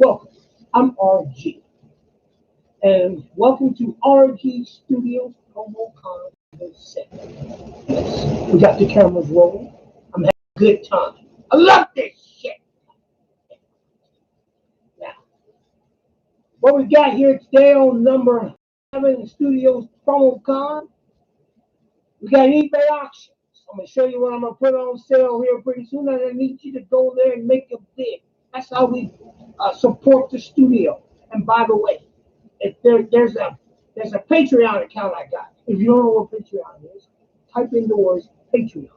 Welcome. I'm RG, and welcome to RG Studios ProMo Conversation. Yes, we got the cameras rolling. I'm having a good time. I love this shit. Now, what we got here today on number 7 Studios Promo Con, we got an eBay auction. I'm going to show you what I'm going to put on sale here pretty soon, and I need you to go there and make a bid. That's how we support the studio. And by the way, if there's a Patreon account I got. If you don't know what Patreon is, type in the words Patreon.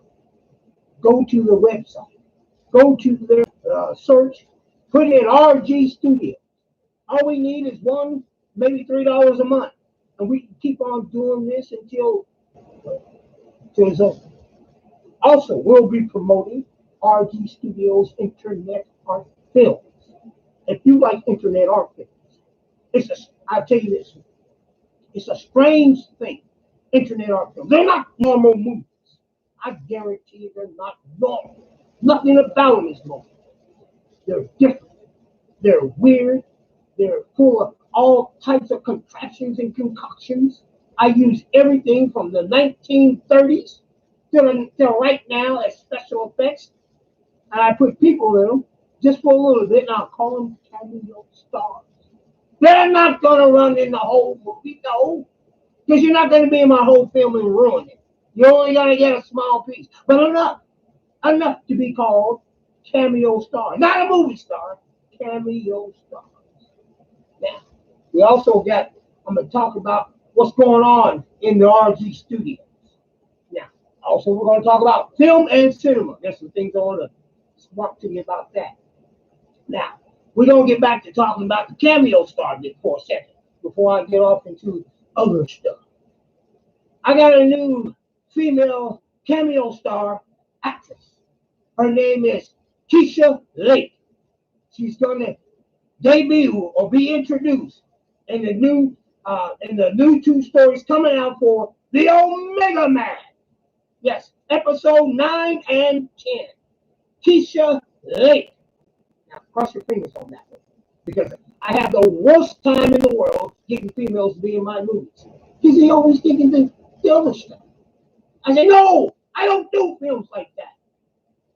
Go to the website. Go to their search. Put in RG Studio. All we need is maybe $3 a month, and we can keep on doing this until it's over. Also, we'll be promoting RG Studios Internet Art Films. If you like Internet Art Films, I'll tell you this, it's a strange thing, Internet Art Films. They're not normal movies. I guarantee you they're not normal. Nothing about them is normal. They're different. They're weird. They're full of all types of contraptions and concoctions. I use everything from the 1930s till right now as special effects. And I put people in them just for a little bit, and I'll call them cameo stars. They're not going to run in the whole movie, no, because you're not going to be in my whole film and ruin it. You're only going to get a small piece, but enough to be called cameo star. Not a movie star, cameo stars. Now, we also I'm going to talk about what's going on in the RG studios. Now, also we're going to talk about film and cinema. There's some things I want to talk to you about that. Now, we're going to get back to talking about the cameo star bit for a second before I get off into other stuff. I got a new female cameo star actress. Her name is Keisha Lake. She's going to debut or be introduced in the new 2 stories coming out for the Omega Man. Yes, episode 9 and 10. Keisha Lake. Now, cross your fingers on that one, because I have the worst time in the world getting females to be in my movies. Because they always thinking the other stuff. I say, no, I don't do films like that.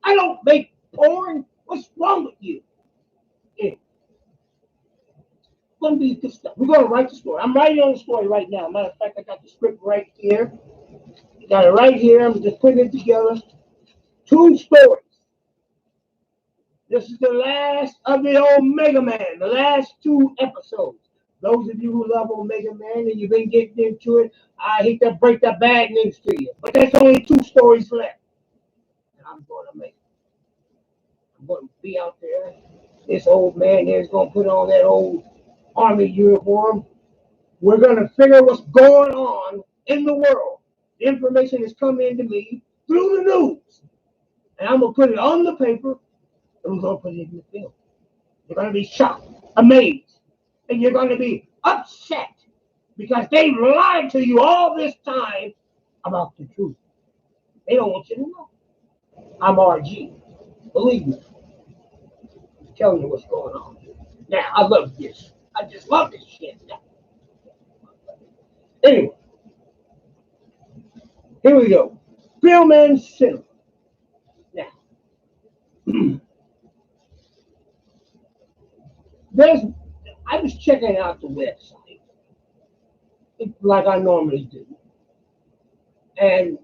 I don't make porn. What's wrong with you? Anyway, it's going to be good stuff. We're going to write the story. I'm writing on the story right now. Matter of fact, I got the script right here. Got it right here. I'm just putting it together. 2 stories. This is the last of the Omega Man, the last 2 episodes. Those of you who love Omega Man and you've been getting into it, I hate to break the bad news to you, but there's only 2 stories left. And I'm going to make it. I'm going to be out there. This old man here is going to put on that old army uniform. We're going to figure what's going on in the world. The information is coming to me through the news. And I'm going to put it on the paper. And we're going to put it in the film. You're going to be shocked, amazed, and you're going to be upset because they've lied to you all this time about the truth. They don't want you to know. I'm RG. Believe me. I'm telling you what's going on. Now, I love this. I just love this shit. Anyway, here we go. Film and cinema. Now, I was checking out the website, like I normally do, and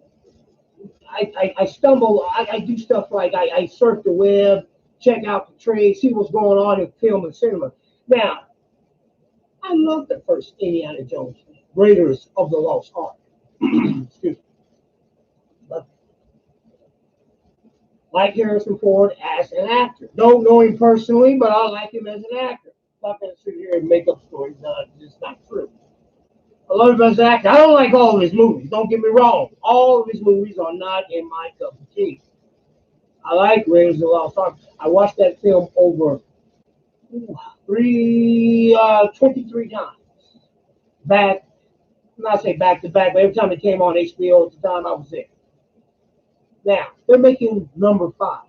I stumble. I do stuff like I surf the web, check out the trade, see what's going on in film and cinema. Now, I love the first Indiana Jones, Raiders of the Lost Ark. Excuse me. Like Harrison Ford as an actor. Don't know him personally, but I like him as an actor. I'm not going to sit here and make up stories. No, it's not true. I love him as an actor. I don't like all of his movies. Don't get me wrong. All of his movies are not in my cup of tea. I like Raiders of the Lost Ark. I watched that film over 23 times. Back, I'm not saying back to back, but every time it came on HBO at the time, I was there. Now, they're making number 5.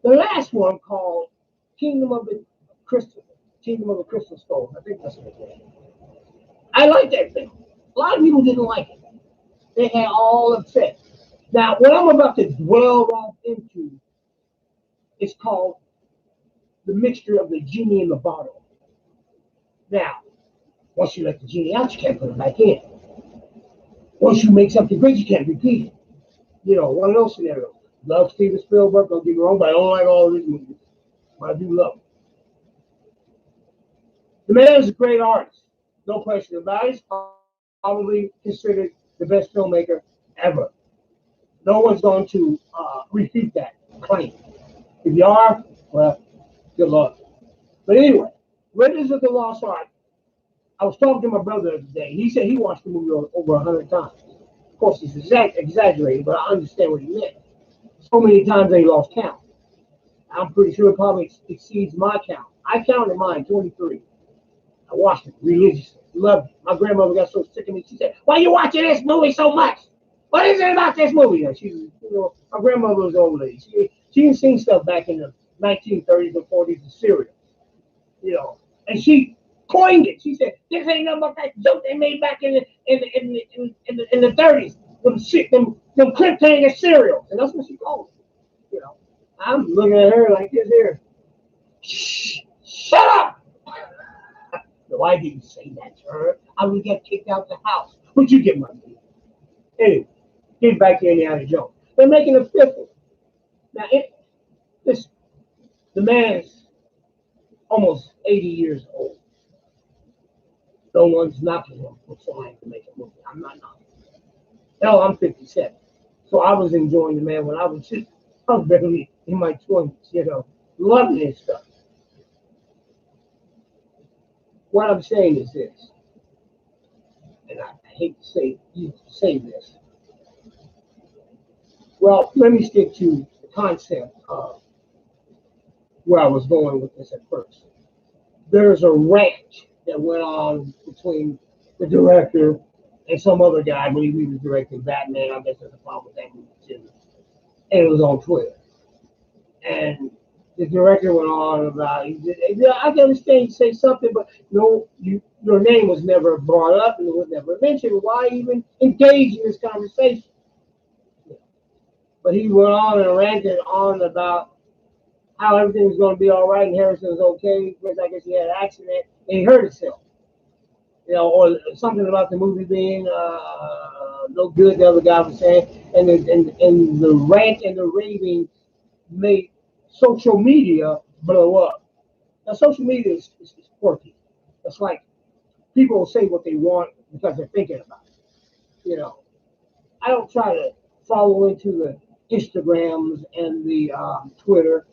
The last one called Kingdom of the Crystal, Kingdom of the Crystal Skull. I think that's what it was. I like that film. A lot of people didn't like it. They had all upset. Now, what I'm about to dwell off into is called the mixture of the genie in the bottle. Now, once you let the genie out, you can't put it back in. Once you make something great, you can't repeat it. You know, one of those scenarios. Love Steven Spielberg, don't get me wrong, but I don't like all of his movies. But I do love him. The man is a great artist, no question about it. He's probably considered the best filmmaker ever. No one's going to refute that claim. If you are, well, good luck. But anyway, Raiders of the Lost Ark. I was talking to my brother the other day. He said he watched the movie over 100 times. Of course, he's exaggerating, but I understand what he meant. So many times they lost count. I'm pretty sure it probably exceeds my count. I counted mine 23. I watched it religiously. Loved it. My grandmother got so sick of me. She said, "Why are you watching this movie so much? What is it about this movie?" And my grandmother was an old lady. She had seen stuff back in the 1930s and 40s and serial, and she coined it. She said, "This ain't nothing but that joke they made back in the 30s. Them cliffhanger serials," and that's what she called it. I'm looking at her like this here. Shut up! No, I didn't say that to her. I would get kicked out the house. But you get my deal. Anyway, get back to Indiana Jones. They're making a fifth one. Now, the man's almost 80 years old. No one's knocking him for trying to make a movie. I'm not knocking him. Hell, I'm 57. So I was enjoying the man when I was barely in my 20s, loving his stuff. What I'm saying is this, and I hate to say this. Well, let me stick to the concept of where I was going with this at first. There's a rant that went on between the director and some other guy. I believe he was directing Batman. I guess there's a problem with that movie too. And it was on Twitter. And the director went on about, I can understand you say something, but no, your name was never brought up and it was never mentioned. Why even engage in this conversation? But he went on and ranted on about how everything was going to be all right and Harrison was okay because I guess he had an accident and he hurt himself. Or something about the movie being no good, the other guy was saying. And the rant and the raving made social media blow up. Now, social media is quirky. It's like people will say what they want because they're thinking about it. I don't try to follow into the Instagrams and the Twitter.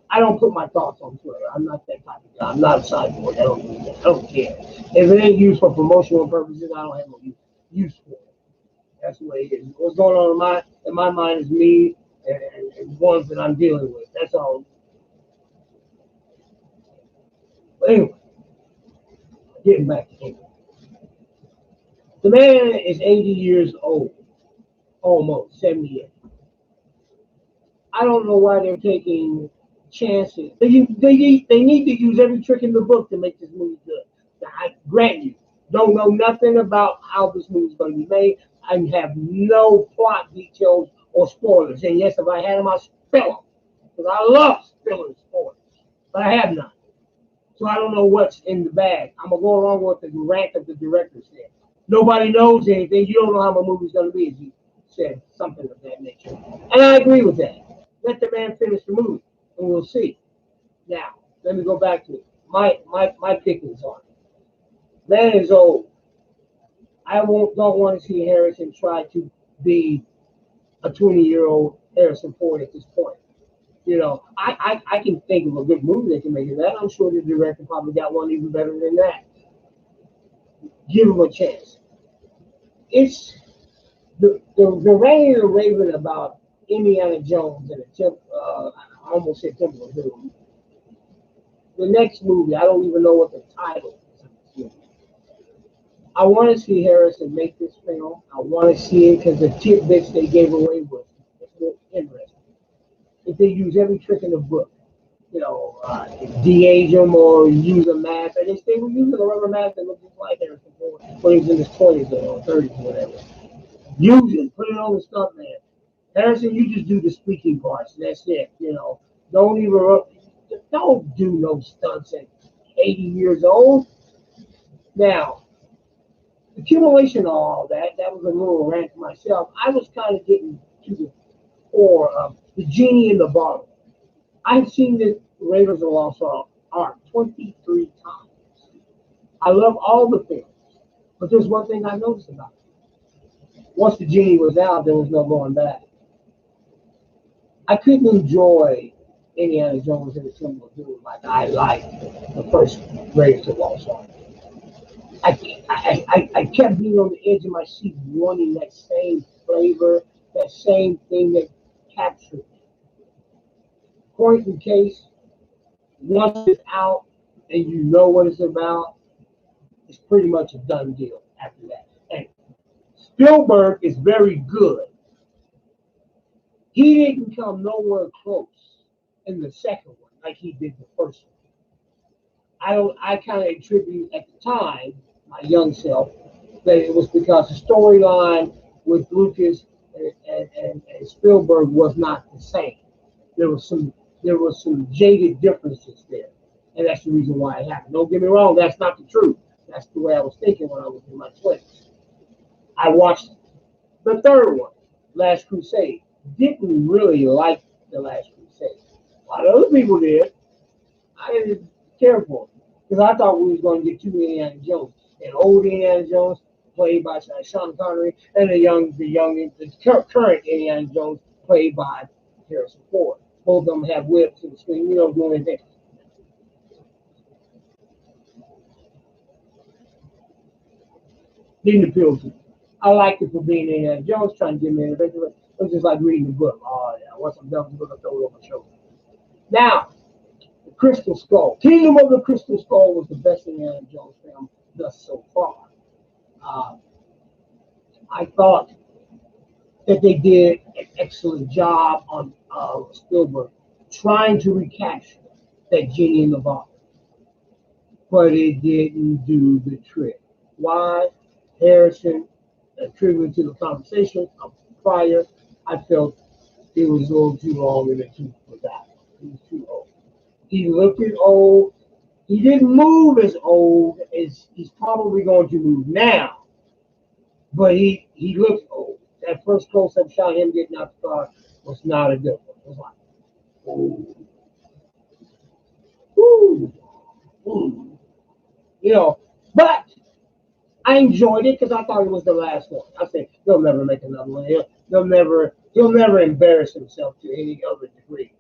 I don't put my thoughts on Twitter. I'm not that type of guy. I'm not a sideboard. I don't do that. I don't care. If it ain't used for promotional purposes, I don't have no use for it. That's the way it is. What's going on in my mind is me and ones that I'm dealing with. That's all. But anyway, getting back to him. The man is 80 years old, almost 78. I don't know why they're taking chances. They need to use every trick in the book to make this movie good. Now, I grant you, don't know nothing about how this movie is going to be made. I have no plot details or spoilers. And yes, if I had them, I'd spill them. Because I love spilling spoilers. But I have none. So I don't know what's in the bag. I'm going to go along with the rant of the director said. Nobody knows anything. You don't know how my movie's going to be, as he said, something of that nature. And I agree with that. Let the man finish the movie, and we'll see. Now, let me go back to it. My pickings on it. Man is old. I don't want to see Harrison try to be a 20-year-old Harrison Ford at this point. I can think of a good movie that can make it that. I'm sure the director probably got one even better than that. Give him a chance. It's the ranting and raving about Indiana Jones and I almost said Temple of Doom. The next movie, I don't even know what the title is. I want to see Harrison make this film. I want to see it because the tidbits they gave away was interesting. If they use every trick in the book, de-age them or use a mask. I guess they were using a rubber mask that looked just like Harrison Ford when he was in his 20s or 30s or whatever. Use it, put it on the stunt man. Harrison, you just do the speaking parts. That's it. Don't even don't do no stunts at 80 years old. Now, accumulation of all that was a little rant for myself. I was kind of getting to the core of the genie in the bottle. I've seen the Raiders of the Lost Ark 23 times. I love all the films, but there's one thing I noticed about it. Once the genie was out, there was no going back. I couldn't enjoy Indiana Jones and the Temple of Doom like I liked the first Raiders of the Lost Ark. I kept being on the edge of my seat, wanting that same flavor, that same thing that captured. Point in case, once it's out and you know what it's about, it's pretty much a done deal after that. And Spielberg is very good. He didn't come nowhere close in the second one like he did the first one. I kind of attribute at the time, my young self, that it was because the storyline with Lucas and Spielberg was not the same. There was some jaded differences there, and that's the reason why it happened. Don't get me wrong, that's not the truth. That's the way I was thinking when I was in my 20s. I watched the third one, Last Crusade. Didn't really like the Last Crusade. A lot of other people did. I didn't care for it because I thought we was going to get two Indiana Jones, an old Indiana Jones played by Sean Connery, and the current Indiana Jones played by Harrison Ford. Both of them have whips and swing, doing anything. Didn't appeal to me. I liked it for being Indiana Jones, trying to get me an adventure. It was just like reading the book. Oh yeah, once I'm done with the book, I'll throw it over my shoulder. Now, the Crystal Skull. Kingdom of the Crystal Skull was the best Indiana Jones film thus so far. Uh, I thought that they did an excellent job on Spielberg trying to recapture that genie in the bottle, but it didn't do the trick. Why? Harrison, attributed to the conversation prior, I felt it was a little too long in the tooth for that. He was too old. He looked old. He didn't move as old as he's probably going to move now, but he looked old. That first close-up shot of him getting out the car was not a good one. It was like, ooh, ooh, ooh. But I enjoyed it because I thought it was the last one. I said they'll never make another one. He'll never embarrass himself to any other degree.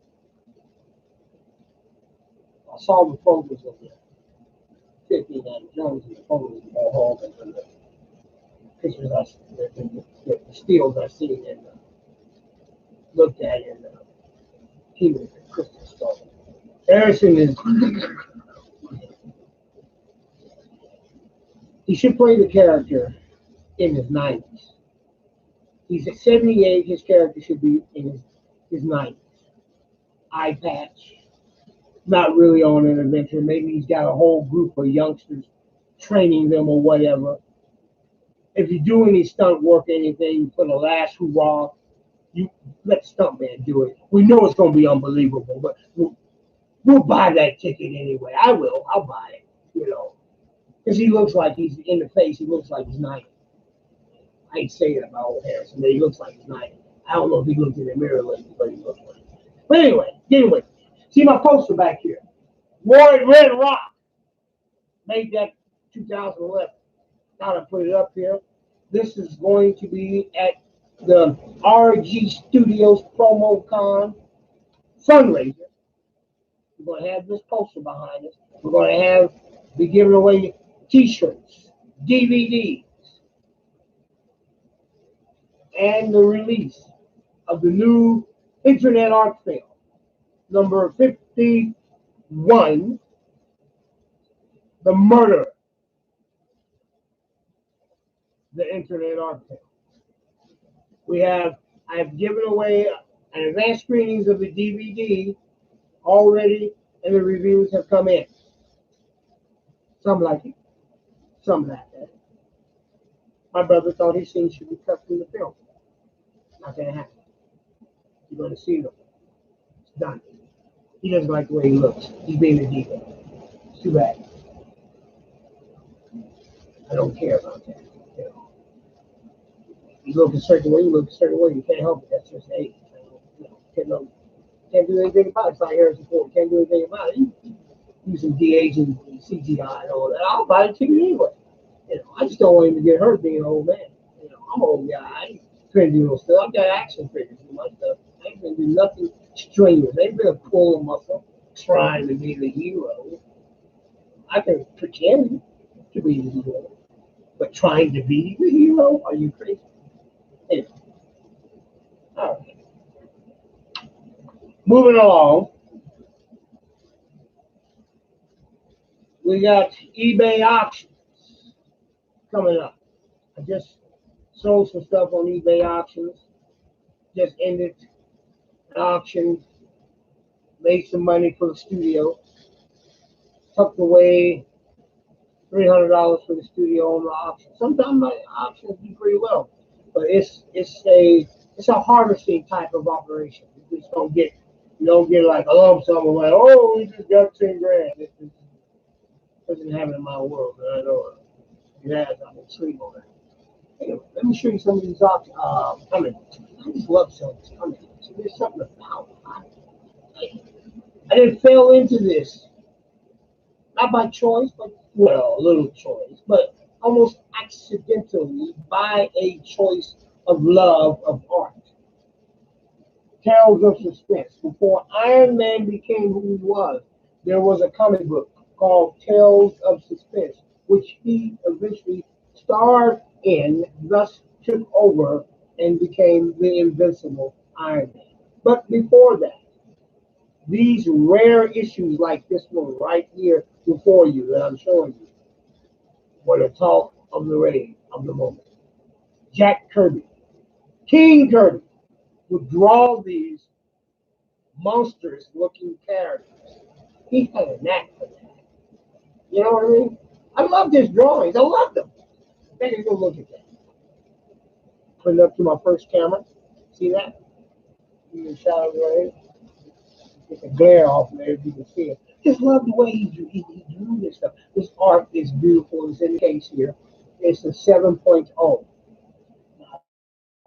I saw the photos of the 50 and Jones and the photos of the home and the pictures the stills I seen and looked at and he was a crystal skull. Harrison is he should play the character in his 90s. He's at 78. His character should be in his 90s. Eye patch, not really on an adventure. Maybe he's got a whole group of youngsters training them or whatever. If you do any stunt work, anything for the last hurrah, you let the stuntman do it. We know it's going to be unbelievable, but we'll buy that ticket anyway. I will. I'll buy it, because he looks like he's in the face. He looks like he's 90. I ain't saying about old Harrison, but he looks like he's 90. I don't know if he looked in the mirror lately, but he looks like. But anyway, see my poster back here. War at Red Rock. Made that 2011. Now to put it up here. This is going to be at the RG Studios Promo Con fundraiser. We're going to have this poster behind us. We're going to be giving away T-shirts, DVDs, and the release of the new Internet Art film, number 51, The Murder, the Internet Art film. I have given away an advanced screenings of the DVD already, and the reviews have come in. Some like it, some like that. My brother thought his scene should be cut from the film. Not gonna happen. You're gonna see them. It's done. He doesn't like the way he looks. He's being a diva. It's too bad. I don't care about that. You know, you look a certain way, you look a certain way. You can't help it. That's just age. Can't do anything about it. It's like Harrison Ford. Can't do anything about it. Using de-aging, CGI, and all that. I'll buy it to you anyway. You know, I just don't want him to get hurt being an old man. You know, I'm an old guy. I ain't gonna do no stuff. I've got action figures and my stuff. I ain't gonna do nothing strenuous. I ain't gonna pull a muscle trying to be the hero. I can pretend to be the hero, but trying to be the hero? Are you crazy? Anyway, all right. Moving along, we got eBay auctions coming up. I just sold some stuff on eBay auctions. Just ended an auction, made some money for the studio, tucked away $300 for the studio on the auction. Sometimes my auctions do pretty well, but it's a harvesting type of operation. You just don't get like a lump sum of like, oh, we just got 10 grand. It doesn't happen in my world. I know it has. I'm asleep on it. Anyway, let me show you some of these options. I just love selling this. So there's something about it. I didn't fall into this, not by choice, but well, a little choice, but almost accidentally by a choice of love of art. Tales of Suspense. Before Iron Man became who he was, there was a comic book called Tales of Suspense, which he eventually starred in, thus took over and became the invincible Iron Man. But before that, these rare issues like this one right here before you that I'm showing you were the talk of the rave of the moment. Jack Kirby, King Kirby, would draw these monstrous looking characters. He had a knack for that. You know what I mean? I love his drawings. I love them. Take a good look at that. Put it up to my first camera. See that? You can shadow right here. Get the glare off there if you can see it. Just love the way he drew this stuff. This art is beautiful. It's in the case here. It's a 7.0.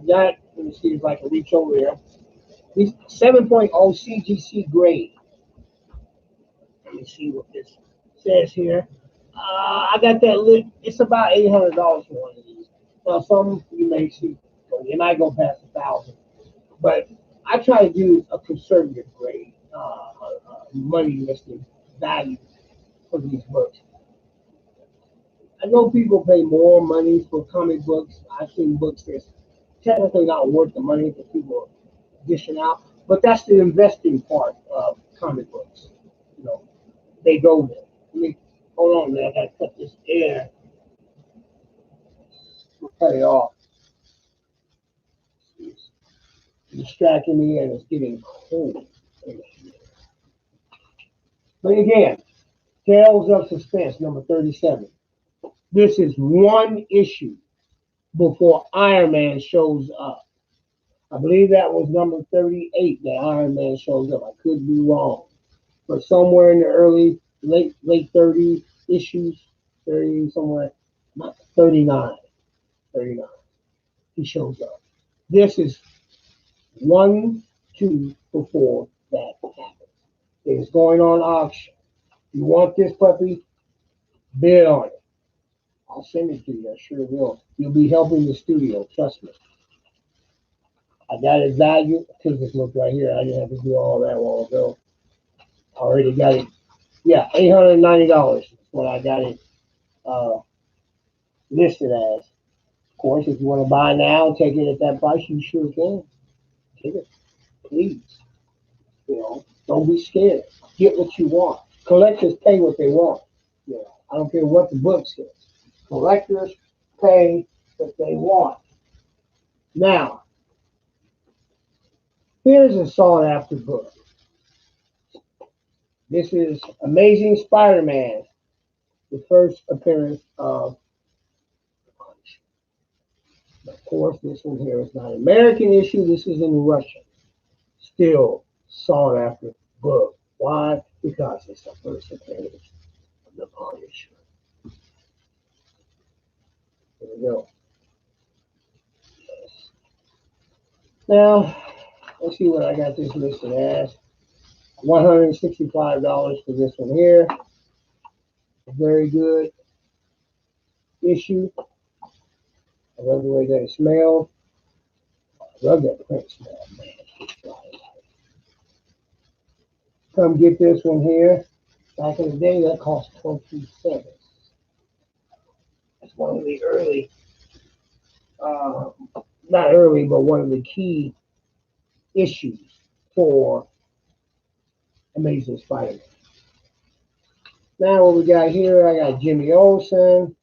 That, let me see if I can reach over there. This 7.0 CGC grade. Let me see what this says here. I got that lit. It's about $800 for one of these. Now, some you may see, you might go past 1,000. But I try to do a conservative grade, money listed value for these books. I know people pay more money for comic books. I've seen books that's technically not worth the money that people are dishing out, but that's the investing part of comic books. You know, they go there. Let me hold on, man. I gotta cut this air. Cut it off. It's distracting me, and it's getting cold. But again, Tales of Suspense, number 37. This is one issue before Iron Man shows up. I believe that was number 38 that Iron Man shows up. I could be wrong. But somewhere in the late 30 issues, 30 somewhere, not 39. 39. He shows up. This is 1, 2 before that happens. It is going on auction. You want this puppy? Bid on it. I'll send it to you. I sure will. You'll be helping the studio. Trust me. I got it valued. Take this look right here. I didn't have to do all that a while ago. I already got it. Yeah, $890 is what I got it listed as. Of course, if you want to buy now and take it at that price, you sure can. Take it. Please. You know, don't be scared. Get what you want. Collectors pay what they want. You know, I don't care what the book says. Collectors pay what they want. Now, here's a sought after book. This is Amazing Spider-Man, the first appearance of Punch. Of course, this one here is not an American issue. This is in Russian. Still sought after book. Why? Because it's the first appearance of the Punisher. There we go. Now, let's see what I got this listed as. $165 for this one here. Very good issue. I love the way that it smells. I love that print smell, man. Come get this one here. Back in the day, that cost 20 cents. That's one of the early, uh, not early, but one of the key issues for Amazing Spider-Man. Now what we got here, I got Jimmy Olsen.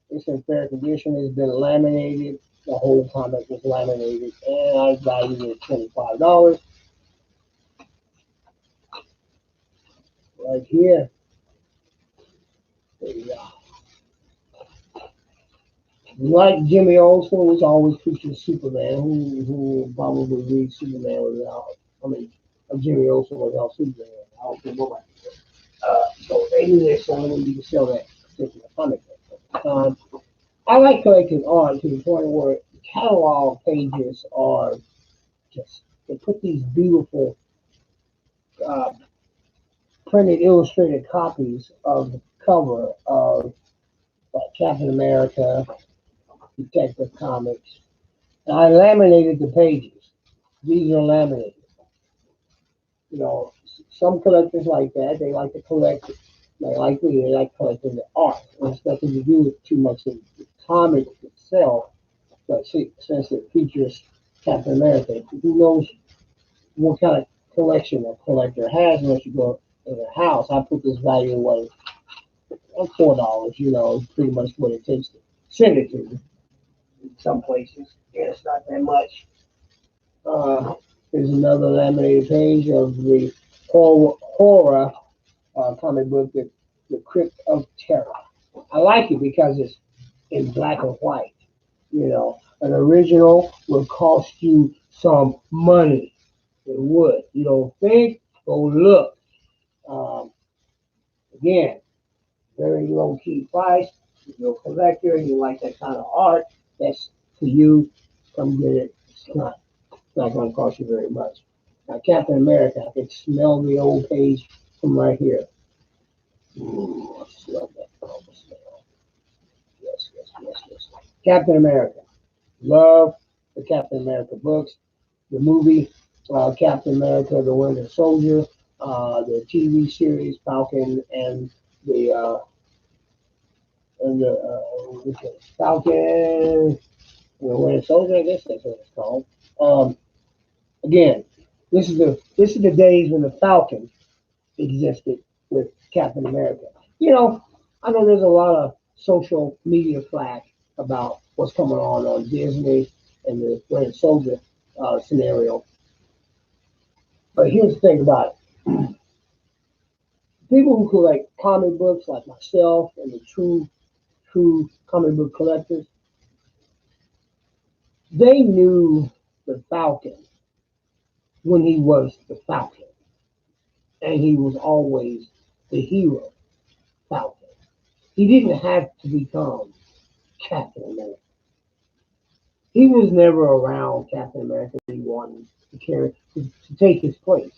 It's in fair condition. It's been laminated. The whole comic was laminated, and I valued it at $25. Right here. There you go. Like Jimmy Olsen was always featuring Superman, who probably read Superman without, Jimmy Olsen without Superman. I don't think nobody did. So they knew they someone you could sell that particular comic at the time. I like collecting art to the point where the catalog pages are just, they put these beautiful uh, printed illustrated copies of the cover of Captain America, Detective Comics. And I laminated the pages. These are laminated. You know, some collectors like that. They like to collect. They like me. They like collecting the art. It's nothing to do with too much of the comic itself. But since it features Captain America, who knows what kind of collection a collector has unless you go in a house. I put this value away at $4. You know, pretty much what it takes to send it to you. In some places, yeah, it's not that much. There's another laminated page of the horror comic book, the Crypt of Terror. I like it because it's in black and white. You know, an original would cost you some money. It would. You don't think? Go look. Um, Again, very low key price. If you're a collector and you like that kind of art, that's for you. Come get it. It's not going to cost you very much. Now, Captain America, I can smell the old page from right here. Ooh, I just love that color smell. Yes, yes, yes, yes. Captain America. Love the Captain America books. The movie, Captain America, the Winter Soldier, the TV series, Falcon, and the Falcon, the Winter Soldier. I guess that's what it's called. Again, this is the days when the Falcon existed with Captain America. You know, I know there's a lot of social media flack about what's coming on Disney and the Winter Soldier scenario. But here's the thing about it. People who collect comic books like myself and the true comic book collectors, they knew the Falcon when he was the Falcon. And he was always the hero Falcon. He didn't have to become Captain America. He was never around Captain America. He wanted to to take his place.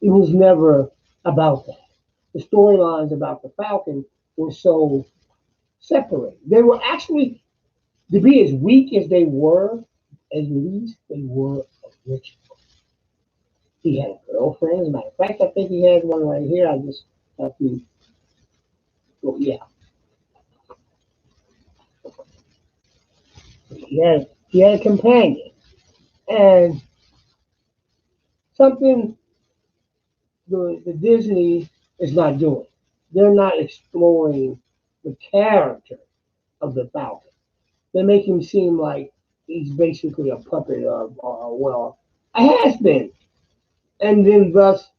It was never about that. The storylines about the Falcon were so separated. They were actually, to be as weak as they were, at least they were original. He had a girlfriend. As a matter of fact, I think he has one right here. I just have to, well, yeah. He had a companion. And something the Disney is not doing. They're not exploring the character of the Falcon. They make him seem like he's basically a puppet of, well, a has been, and then thus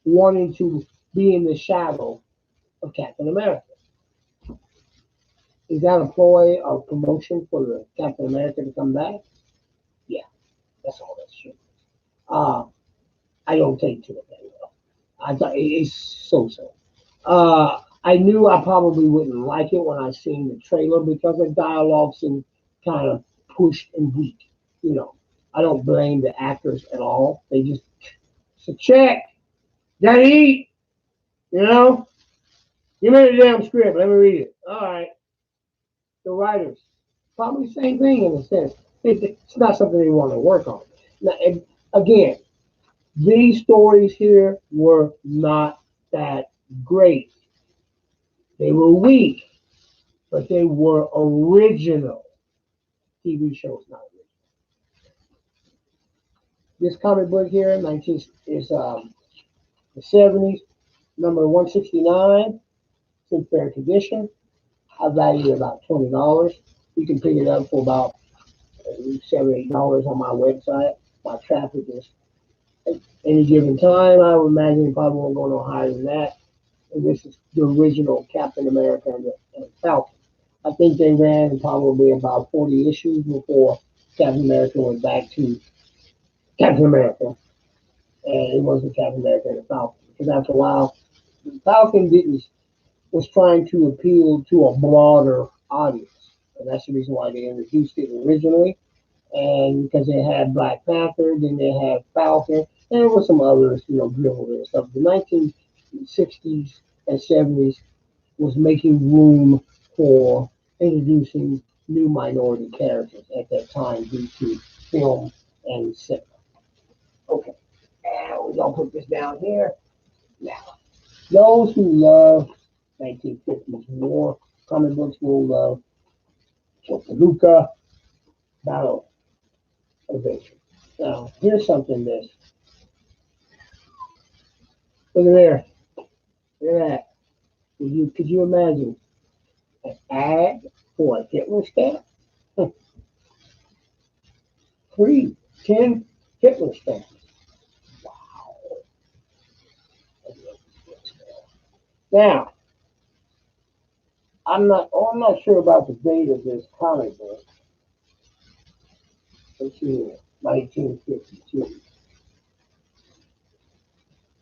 wanting to be in the shadow of Captain America. Is that a ploy or promotion for the Captain America to come back? Yeah, that's all that's true. Uh, I don't take to it that well. I thought it's so. I knew I probably wouldn't like it when I seen the trailer because the dialogue seemed kind of pushed and weak. You know, I don't blame the actors at all. They just, it's a check, gotta eat. You know, give me the damn script. Let me read it. All right, the writers probably the same thing in a sense. It's not something they want to work on. Now, and again, these stories here were not that great. They were weak, but they were original. TV shows not original. This comic book here, 19 is the 70s, number 169. It's in fair condition. I value it about $20. You can pick it up for about $7, $8 on my website. My traffic is at any given time. I would imagine it probably won't go no higher than that. And this is the original Captain America and Falcon. I think they ran probably about 40 issues before Captain America went back to Captain America, and it wasn't Captain America and the Falcon. Because after a while, the Falcon didn't was trying to appeal to a broader audience, and that's the reason why they introduced it originally. And because they had Black Panther, then they had Falcon, and there were some others, dribbled and stuff. The 1960s and 70s was making room for introducing new minority characters at that time due to film and cinema. Okay, and we're gonna put this down here. Now, those who love 1950s war comic books will love Chopaluca Battle Adventure. Now, here's something this. Look at there. Look at that. Could you imagine an ad for a Hitler stamp? Free 10 Hitler stamps. Wow. Now, I'm not sure about the date of this comic book. Let's see here, 1952.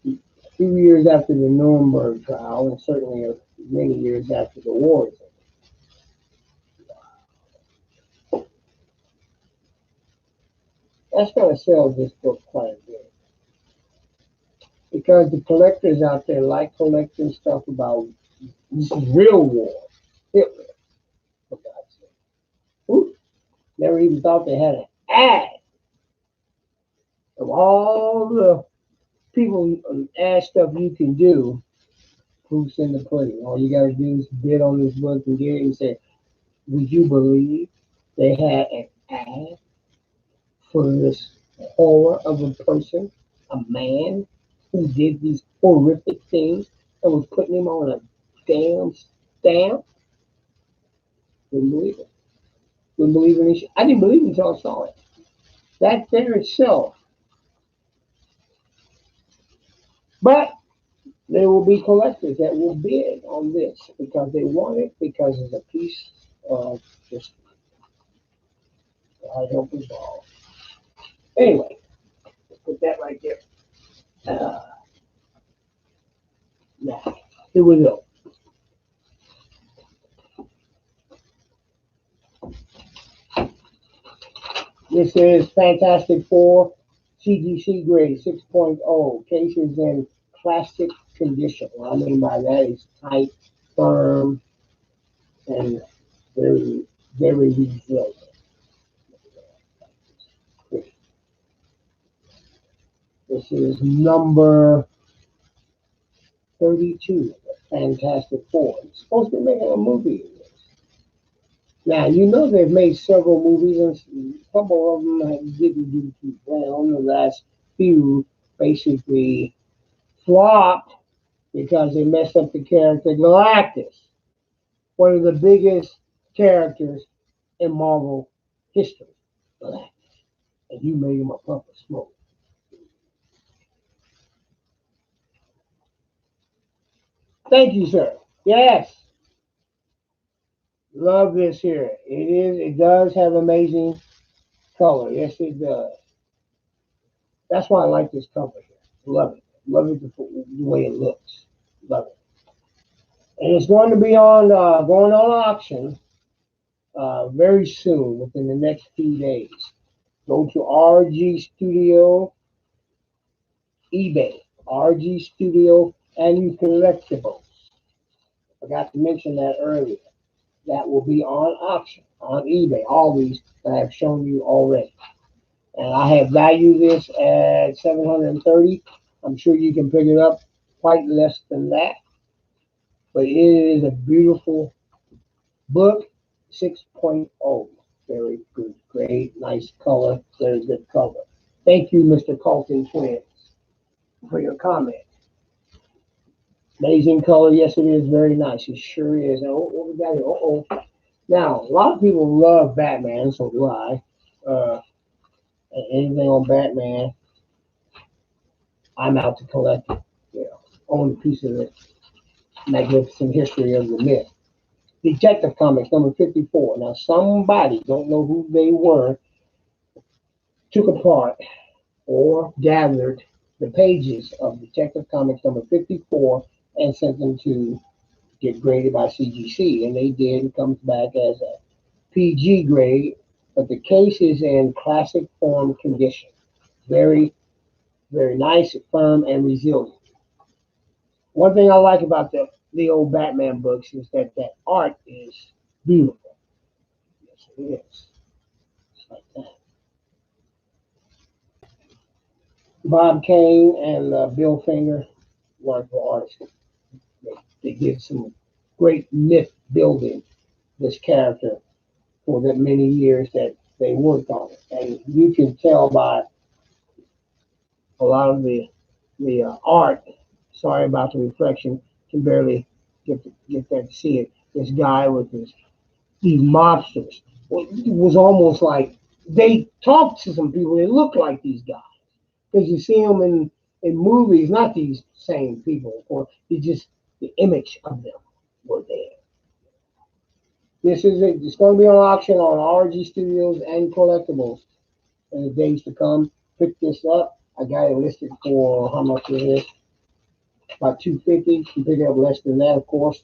A few years after the Nuremberg trial, and certainly many years after the war. That's going to sell this book quite a bit because the collectors out there like collecting stuff about this is real war. Hitler, for God's sake. Ooh, never even thought they had an ad of all the people ad stuff you can do. Proofs in the pudding. All you got to do is bid on this book and get it and say, would you believe they had an ad for this horror of a person, a man who did these horrific things and was putting him on a damn stamp? Wouldn't believe it. Wouldn't believe it. I didn't believe it until I saw it. That there itself. But there will be collectors that will bid on this because they want it because it's a piece of just God help us all. Anyway, let's put that right there. Uh, now, here we go. This is Fantastic Four CGC grade 6.0. Case is in plastic condition. What I mean by that is tight, firm, and very, very resilient. This is number 32, Fantastic Four. It's supposed to be making a movie of this. Now, they've made several movies, and a couple of them didn't do too well. The last few basically flopped because they messed up the character Galactus, one of the biggest characters in Marvel history. Galactus. And you made him a puff of smoke. Thank you, sir. Yes, love this here. It does have amazing color. Yes, it does. That's why I like this cover here. Love it. Love it the way it looks. Love it. And it's going to be on going on auction very soon, within the next few days. Go to RG Studio eBay, RG Studio and Collectibles. Forgot to mention that earlier. That will be on auction on eBay. All these that I have shown you already. And I have valued this at 730. I'm sure you can pick it up quite less than that, but it is a beautiful book. 6.0. Very good, great, nice color, very good color. Thank you, Mr. Colton Twins, for your comment. Amazing color. Yes, it is very nice. It sure is. Oh, what we got here? Oh. Now, a lot of people love Batman, so do I. Uh, Anything on Batman, I'm out to collect it. You know, own a piece of the magnificent history of the myth. Detective Comics number 54. Now, somebody, don't know who they were, took apart or gathered the pages of Detective Comics number 54 and sent them to get graded by CGC. And they did. It comes back as a PG grade, but the case is in classic form condition. Very, very nice, firm, and resilient. One thing I like about the old Batman books is that art is beautiful. Yes, it is. It's like that. Bob Kane and Bill Finger, wonderful artists. They, they did some great myth building this character for the many years that they worked on it, and you can tell by a lot of the art. Sorry about the reflection. Can barely get that to see it. This guy with these mobsters. Well, it was almost like they talked to some people. They look like these guys because you see them in movies. Not these same people, or they just the image of them were there. This is it. It's going to be on auction on RG Studios and Collectibles in the days to come. Pick this up. I got it listed for how much it is? About 250. You can pick it up less than that, of course.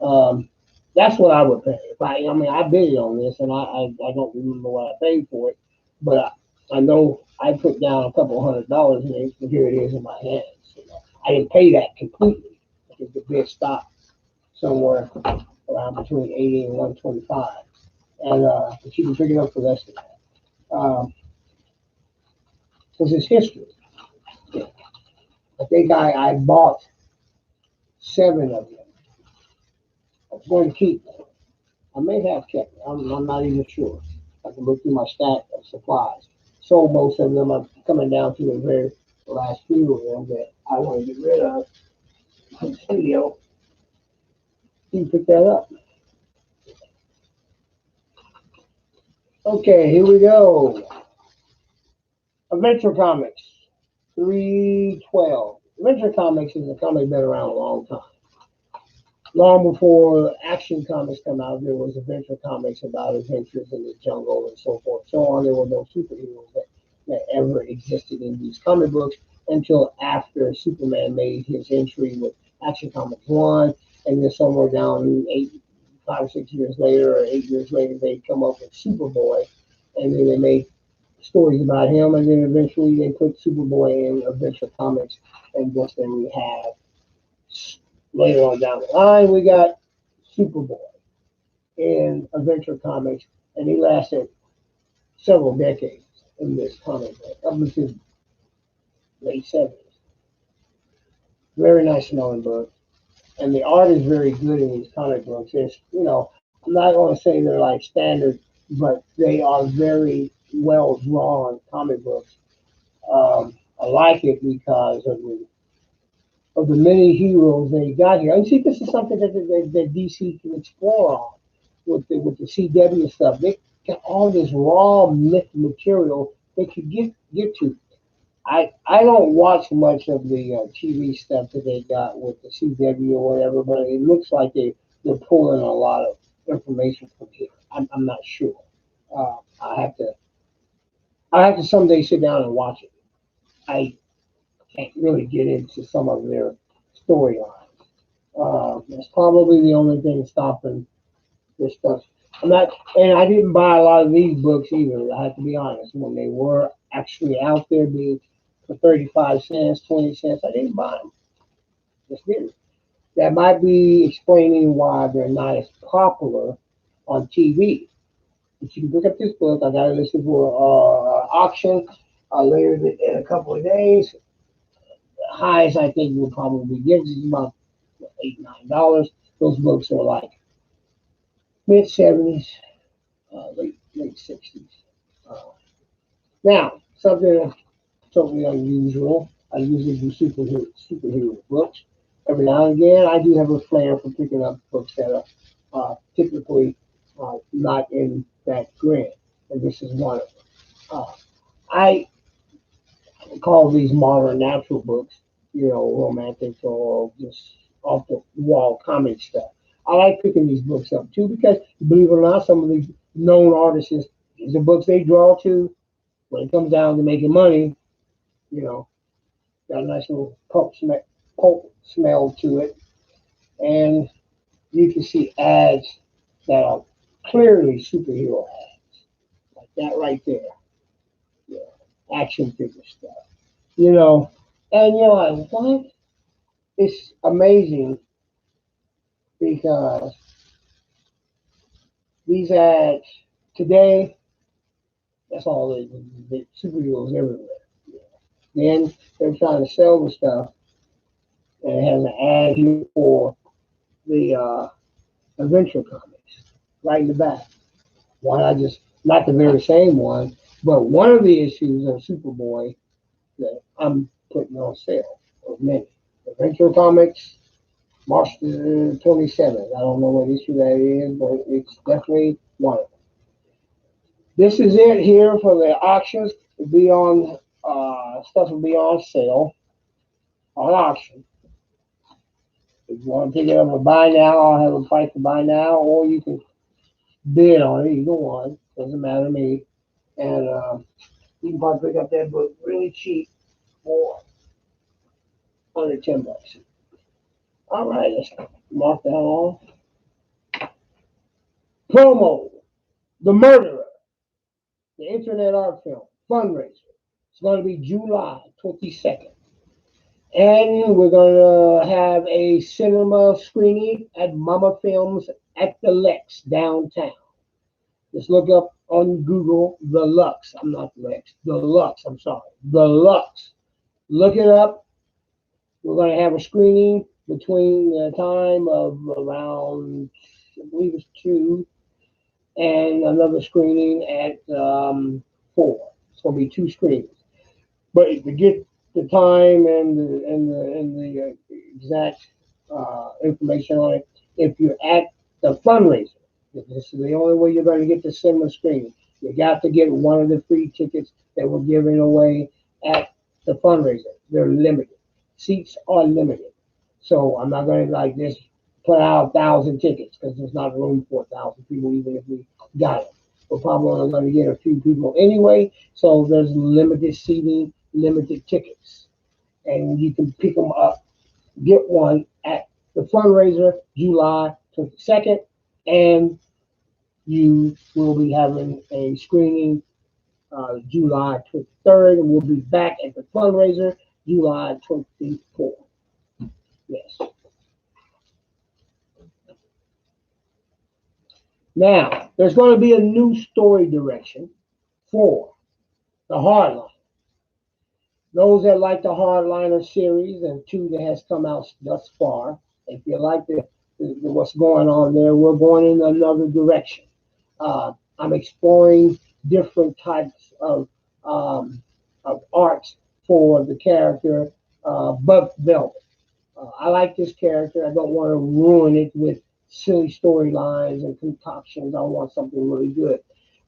Um, that's what I would pay. If I mean, I bid on this, and I don't remember what I paid for it, but I know I put down a couple $100 in it, and here it is in my hands. You know, I didn't pay that completely because the bid stopped somewhere around between 80 and 125, and but you can pick it up for less than that because it's history. Yeah. I think I bought 7 of them. I was going to keep them. I may have kept them. I'm not even sure. I can look through my stack of supplies. Sold most of them. I'm coming down to the very last few of them that I want to get rid of in the studio. You can pick that up. Okay, here we go. Adventure Comics 312. Adventure Comics is a comic been around a long time. Long before Action Comics come out, there was Adventure Comics about adventures in the jungle and so forth, so on. There were no superheroes that ever existed in these comic books until after Superman made his entry with Action Comics 1, and then somewhere down 5 or 6 years later, or 8 years later, they come up with Superboy, and then they made stories about him, and then eventually they put Superboy in Adventure Comics, and just then we have later on down the line, we got Superboy in Adventure Comics, and he lasted several decades in this comic book, up until late 70s. Very nice smelling book. And the art is very good in these comic books. I'm not going to say they're like standard, but they are very well drawn comic books. I like it because of the many heroes they got here. And see, this is something that DC can explore on with the CW stuff. They got all this raw myth material they could get to. I don't watch much of the TV stuff that they got with the CW or whatever, but it looks like they're pulling a lot of information from here. I'm not sure. Uh, I have to I have to someday sit down and watch it. I can't really get into some of their storylines. That's probably the only thing stopping this stuff. I'm not, and I didn't buy a lot of these books either. I have to be honest. When they were actually out there being for 35 cents, 20 cents, I didn't buy them. Just didn't. That might be explaining why they're not as popular on TV. But you can pick up this book. I got it listed for auction later in a couple of days. The highest I think we'll probably get is about $8, $9. Those books are like mid 70s, late 60s. Uh, Now, something totally unusual. I usually do superhero books. Every now and again, I do have a flair for picking up books that are typically not in that grid, and this is one of them. Uh, I call these modern natural books, romantic or just off the wall comic stuff. I like picking these books up too because, believe it or not, some of these known artists, these are books they draw to. When it comes down to making money, you know, got a nice little pulp smell to it, and you can see ads that are clearly superhero ads, like that right there. Yeah, action figure stuff. You know, and you're like, what? It's amazing because these ads today, that's all the superheroes everywhere. Then they're trying to sell the stuff, and it has an ad here for the adventure comics right in the back. Why not just not the very same one, but one of the issues of Superboy that I'm putting on sale of many. Adventure Comics, March the 27th. I don't know what issue that is, but it's definitely one of them. This is it here for the auctions. It'll be on stuff will be on sale on auction. If you want to pick it up and buy now, I'll have a price to buy now, or you can bid on it. Either one doesn't matter to me. And you can probably pick up that book really cheap for under $10. All right, let's mark that off. Promo: The Murderer, the Internet Art Film fundraiser. It's going to be July 22nd. And we're going to have a cinema screening at Mama Films at the Lex downtown. Just look up on Google the Lux. I'm not Lex. The Lux. I'm sorry. The Lux. Look it up. We're going to have a screening between the time of around, I believe it's 2, and another screening at 4. It's going to be 2 screenings. But to get the time and the exact information on it, if you're at the fundraiser, this is the only way you're going to get the cinema screening. You got to get one of the free tickets that we're giving away at the fundraiser. They're limited. Seats are limited. So I'm not going to like this put out 1,000 tickets because there's not room for 1,000 people, even if we got it. We're probably only going to get a few people anyway. So there's limited seating, limited tickets, and you can pick them up. Get one at the fundraiser July 22nd, and you will be having a screening July 23rd, and we'll be back at the fundraiser July 24th. Yes. Now, there's going to be a new story direction for the Hardline. Those that like the Hardliner series and 2 that has come out thus far, if you like what's going on there, we're going in another direction. I'm exploring different types of arts for the character Buck Velvet. I like this character. I don't want to ruin it with silly storylines and concoctions. I want something really good.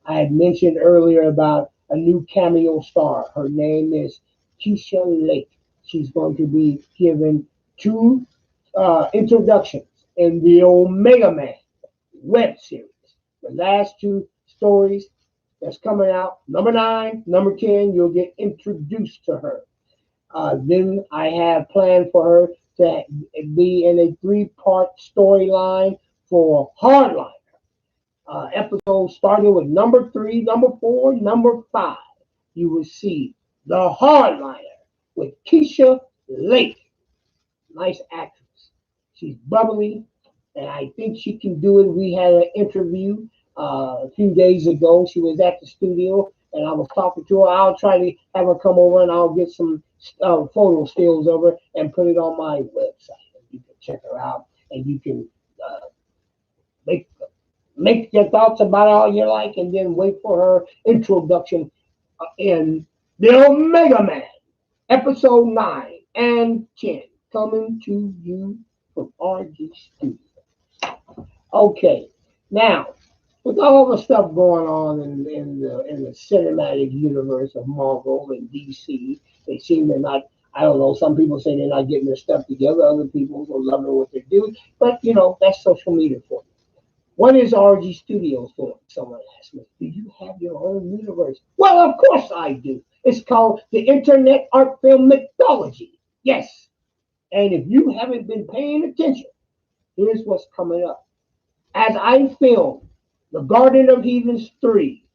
I had mentioned earlier about a new cameo star. Her name is Keisha Lake. She's going to be given two introductions in the Omega Man web series. The last two stories that's coming out, number 9, number 10, you'll get introduced to her. Then I have planned for her to be in a 3-part storyline for Hardline. Episode starting with number 3, number 4, number 5. You will see the Hardliner with Keisha Lake. Nice actress. She's bubbly, and I think she can do it. We had an interview a few days ago. She was at the studio, and I was talking to her. I'll try to have her come over, and I'll get some photo stills of her and put it on my website. You can check her out, and you can make your thoughts about it all you like, and then wait for her introduction in the Omega Man, episode 9 and 10, coming to you from RG Studios. Okay, now with all the stuff going on in the cinematic universe of Marvel and DC, they seem to not. I don't know. Some people say they're not getting their stuff together. Other people are loving what they're doing. But that's social media for you. What is RG Studios for? Someone asked me. Do you have your own universe? Well, of course I do. It's called the Internet Art Film Mythology. Yes. And if you haven't been paying attention, here's what's coming up. As I film The Garden of Heathens 3,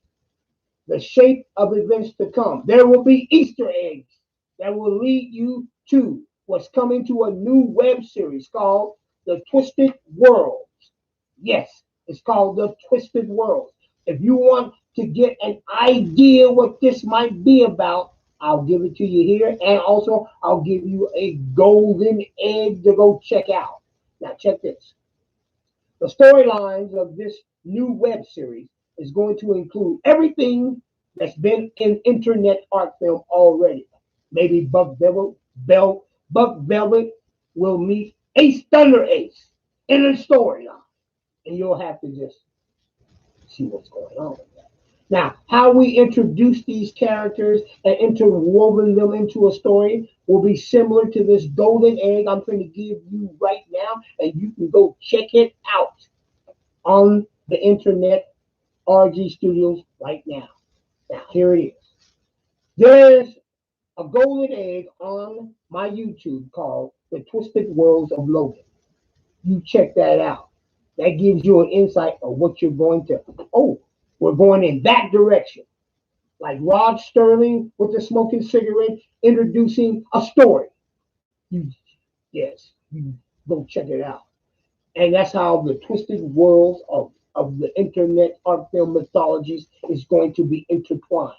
The Shape of Events to Come, there will be Easter eggs that will lead you to what's coming to a new web series called The Twisted Worlds. Yes, it's called The Twisted Worlds. If you want to get an idea what this might be about, I'll give it to you here. And also, I'll give you a golden egg to go check out. Now, check this. The storylines of this new web series is going to include everything that's been in Internet Art Film already. Maybe Buck Velvet will meet Ace Thunder Ace in a storyline. And you'll have to just see what's going on with that. Now, how we introduce these characters and interwoven them into a story will be similar to this golden egg I'm going to give you right now, and you can go check it out on the internet, RG Studios, right now. Now, here it is. There's a golden egg on my YouTube called The Twisted Worlds of Logan. You check that out. That gives you an insight of what you're going to. Oh, we're going in that direction. Like Rod Sterling with the smoking cigarette introducing a story. You go check it out. And that's how the twisted worlds of the internet art film mythologies is going to be intertwined.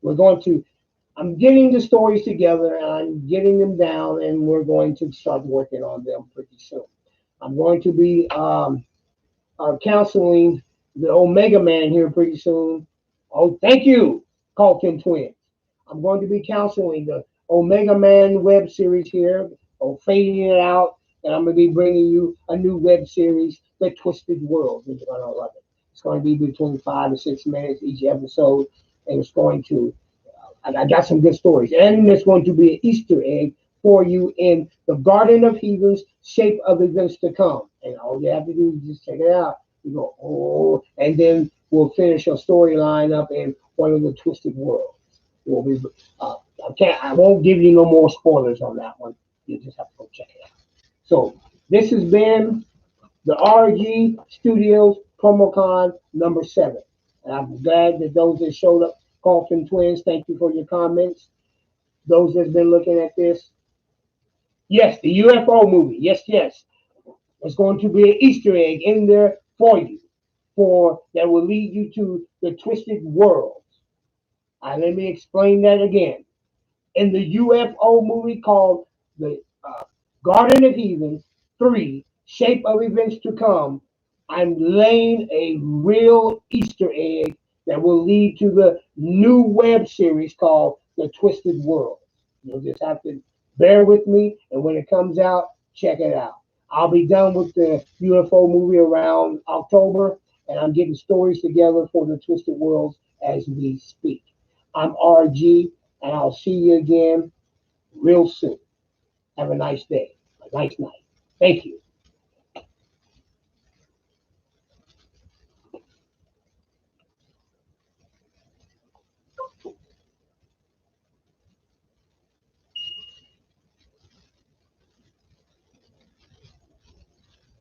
I'm getting the stories together and I'm getting them down, and we're going to start working on them pretty soon. I'm going to be counseling the Omega Man here pretty soon. Oh, thank you, Colton Twins. I'm going to be counseling the Omega Man web series here, fading it out, and I'm going to be bringing you a new web series, The Twisted World. You're going to love it. It's going to be between 5 to 6 minutes each episode, and it's going to. I got some good stories, and there's going to be an Easter egg for you in the Garden of Heathens, Shape of Events to Come. And all you have to do is just check it out. You go, oh, and then we'll finish a storyline up in one of the Twisted Worlds. We'll be, I won't give you no more spoilers on that one. You just have to go check it out. So this has been the RG Studios PromoCon number 7. And I'm glad that those that showed up, Coffin Twins, thank you for your comments. Those that's been looking at this, yes, the UFO movie, yes. There's going to be an Easter egg in there for you, that will lead you to the Twisted Worlds. Let me explain that again. In the UFO movie called the Garden of Heathens 3, Shape of Events to Come, I'm laying a real Easter egg that will lead to the new web series called The Twisted World. You'll just have to bear with me, and when it comes out, check it out. I'll be done with the UFO movie around October, and I'm getting stories together for The Twisted Worlds as we speak. I'm RG. and I'll see you again real soon. Have a nice day, a nice night. Thank you.